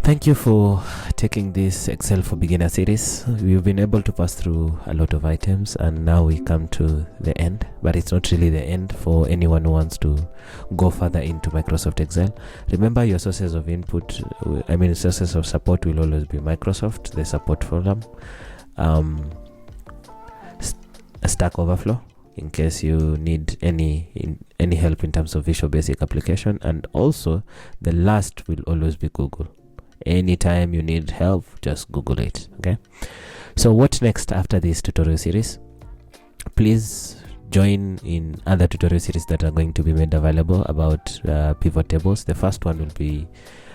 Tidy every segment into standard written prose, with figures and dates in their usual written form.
Thank you for taking this Excel for Beginner series. We've been able to pass through a lot of items and now we come to the end, but it's not really the end for anyone who wants to go further into Microsoft Excel. Remember, your sources of input, sources of support will always be Microsoft, the support forum, Stack Overflow, in case you need any help in terms of Visual Basic application, and also the last will always be Google. Anytime you need help, just Google it. Okay, so what next after this tutorial series? Please join in other tutorial series that are going to be made available about pivot tables. The first one will be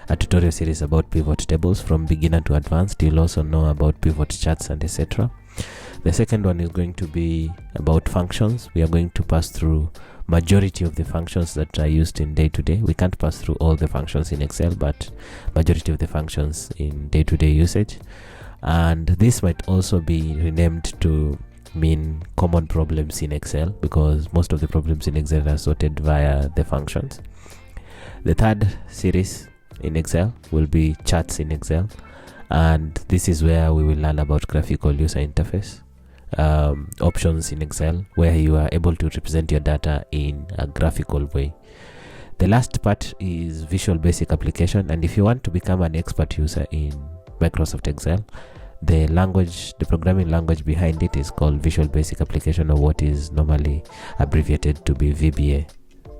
a tutorial series about pivot tables from beginner to advanced. You'll also know about pivot charts and etc. The second one is going to be about functions. We are going to pass through majority of the functions that are used in day-to-day. We can't pass through all the functions in Excel, but majority of the functions in day-to-day usage. And this might also be renamed to mean common problems in Excel, because most of the problems in Excel are sorted via the functions. The third series in Excel will be charts in Excel, and this is where we will learn about graphical user interface, options in Excel, where you are able to represent your data in a graphical way. The last part is Visual Basic application, and if you want to become an expert user in Microsoft Excel, the programming language behind it is called Visual Basic application, or what is normally abbreviated to be VBA,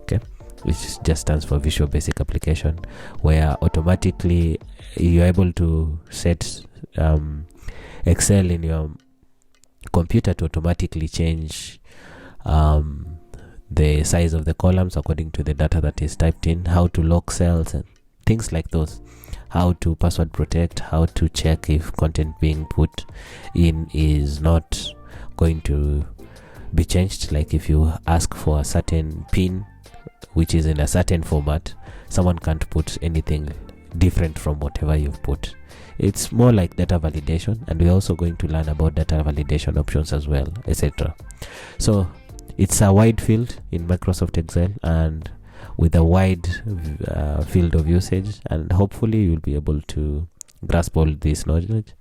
okay, which just stands for Visual Basic application, where automatically you're able to set Excel in your computer to automatically change the size of the columns according to the data that is typed in, how to lock cells and things like those, how to password protect, how to check if content being put in is not going to be changed. Like if you ask for a certain pin which is in a certain format, someone can't put anything different from whatever you've put. It's more like data validation, and we're also going to learn about data validation options as well, etc. So it's a wide field in Microsoft Excel, and with a wide field of usage, and hopefully you'll be able to grasp all this knowledge,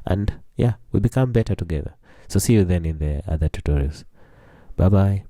and yeah, we become better together. So see you then in the other tutorials. Bye bye.